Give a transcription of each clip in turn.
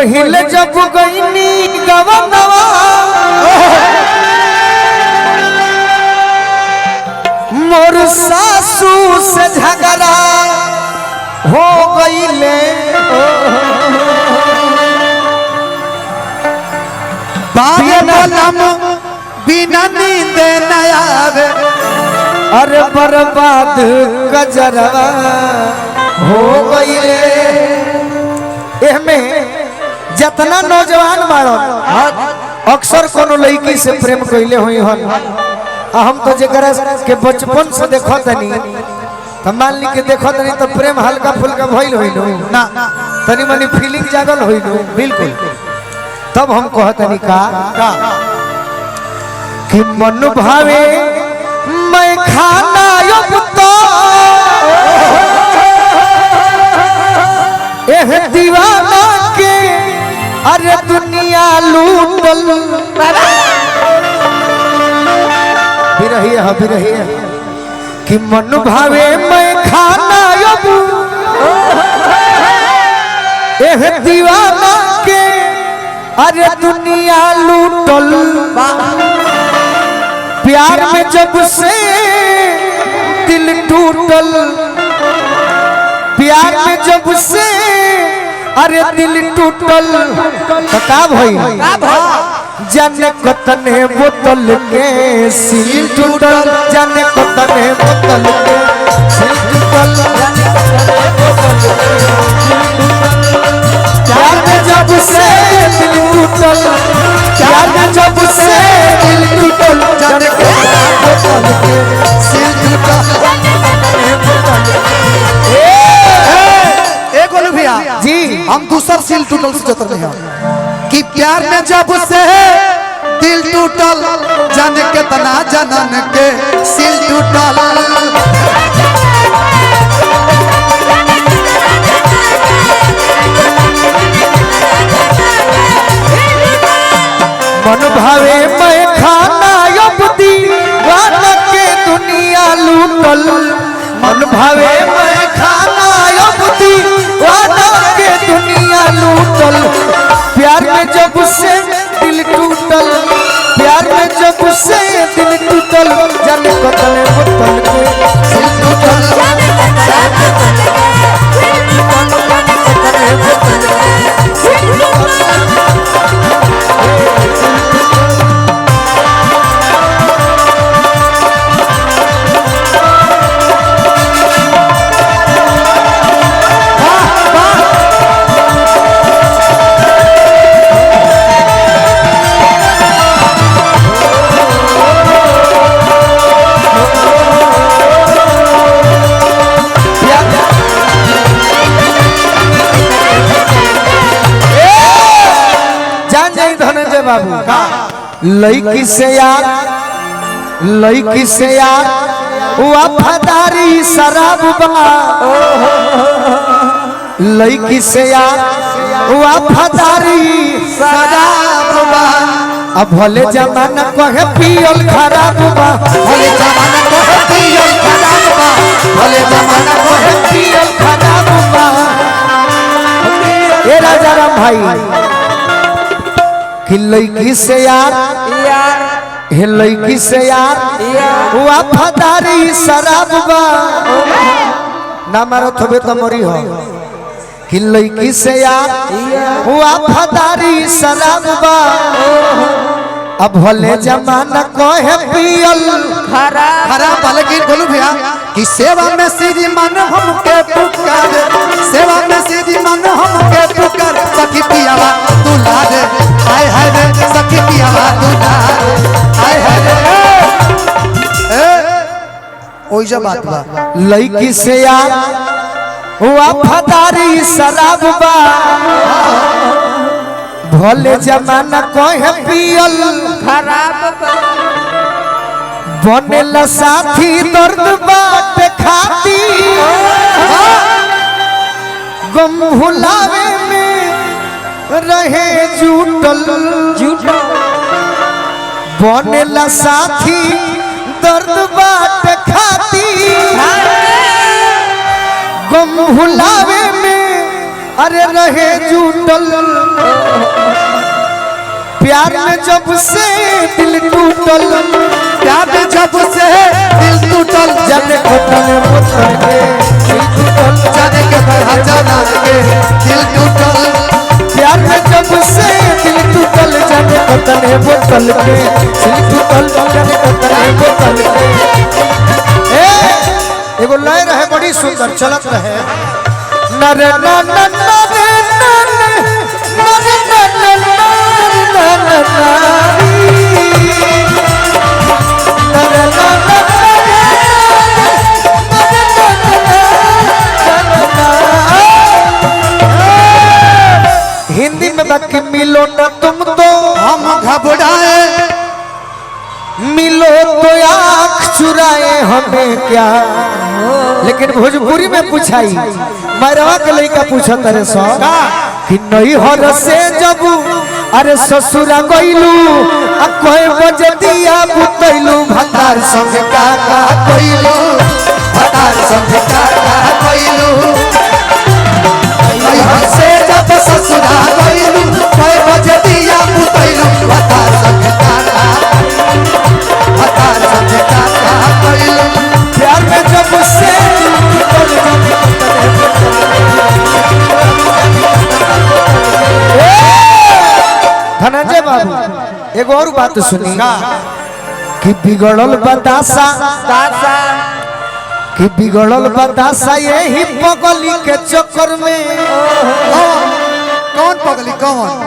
पहले जब गईनी गवनवा मोर सासू से झगड़ा हो गईले बिना नींद न आवे अरे बर्बाद गजरवा हो गईले। एहमें जितना नौजवान बाड़ो अक्सर कोनो लड़की से प्रेम कइले हुई हन हम तो जेकरा के बचपन से देखो तनी त मान ली के देखो तनी तो प्रेम हल्का फुल्का भइल होई ना तनी मनी फीलिंग जागल होई बिल्कुल। तब हम कहतनी का कि मन भावे मैं खाना युक्त एह दीवाना के अरे दुनिया लूटल बिरही है कि मन भावे मैं खाना एह दीवाना के अरे दुनिया लूटल। प्यार में जब से दिल टूटल प्यार में जब से अरे दिल टूटल का भई जाने कतने बोतल के सील टूटल जाने कतने बोतल के सील टूटल प्यार में जब से दिल टूटल प्यार में जब से दिल टूटल जाने कतने बोतल के सील टूटल। जी हम दूसर सील टूटल से जतर नहीं कि प्यार में जब से दिल टूटल जाने के तना जनन के सील टूटल। मन भावे मैं खाना युक्ति वाला के दुनिया लूटल मन भावे मैं खाना युक्ति वाला के दुनिया लूटल। प्यार में जब से दिल टूटल प्यार में जब से दिल टूटल जाने कतने बोतल के दिल टूटल लड़की से यार वफादारी शराब बा लड़की से यार वफादारी शराब बा अब भले जमाना कहे पियल खराब बा भले जमाना कहे पियल खराब बा भले जमाना कहे पियल खराब बा। ए राजा राम भाई कि लड़की से यार हे लड़की से यार वफादारी शराब बा ना मारो थोबे तो मरी हो कि लड़की से यार वफादारी शराब बा अब भले जमाना कहे पियल खराब लेकिन बोलू भैया कि सेवा में श्री मन हमके पुकार सेवा में श्री मन हमके पुकार सखी पियावा दुला दे हाय हाय रे सखी पियावा दुला हाय हाय रे ओई जब बात बा लड़की से यार वफादारी शराब बा भले जमाना कहे पियल खराब बनेला साथी दर्द बाट खाती गम भुलावे में रहे जुटल बनेला साथी दर्द बाट खाती गम भुलावे में अरे रहे जुटल प्यार में जब से दिल टूटल प्यार में जब से दिल टूटल जाने खोटल बोतल के दिल टूटल जाने के जाना के दिल टूटल प्यार में जब से दिल टूटल जाने खोटल बोतल के दिल टूटल जाने खोटल बोतल के एगो लय रहे बड़ी सुंदर चलत रहे नरे ना ना ना रे ना नरे ना ना ना नरे ना ना हिंदी में बाकी मिलो ना तुम तो हम घबराए मिलो तो आँख चुराए हमें क्या लेकिन भोजपुरी में पूछाई मैरवा के लड़का पूछो तेरे सो कि नहीं हर से जब अरे ससुरा गइलू आ कोई बजे दिया बुतैलू भतार संग का कोइलू भतार संग का कोइलू नहीं से जब ससुरा गइलू कोई बजे दिया बुतैलू भतार संग का कोइलू प्यार में जब से धनंजय बाबू एगो और बात सुनी कि बिगड़ल बतासा कि बिगड़ल बतासा यही पगली के चक्कर में कौन पगली कौन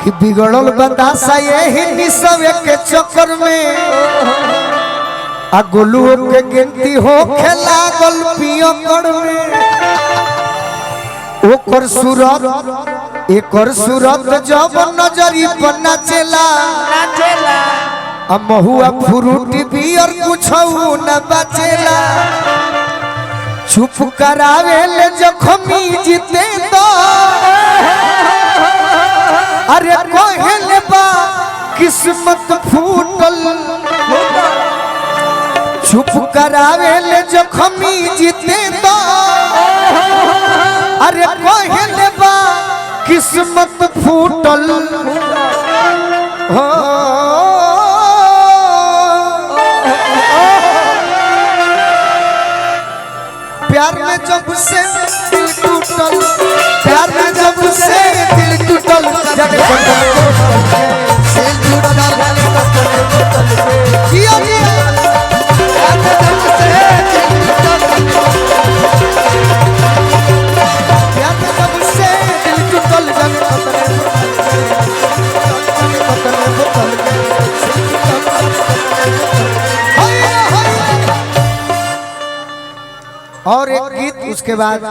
कि बिगड़ल बतासा यही निसवे के चक्कर में आ गोलू के गिनती हो खेला गोल पियो कर में ओकर सूरत एकर सूरत जब नजरी पर नाचेला आ महुआ फ्रूटी बियर कुछ न बचेला चुप करावे ले जखमी जीते तो अरे कहले बा किस्मत फूटल चुप करावे ले जखमी जीते तो अरे कहले बा किस्मत फूटल हो प्यार में जब से दिल टूटल प्यार में जब से दिल टूटल जाने जिया जिया प्यार में जब से दिल टूटल प्यार में जब से दिल टूटल जाने और एक गीत उसके बाद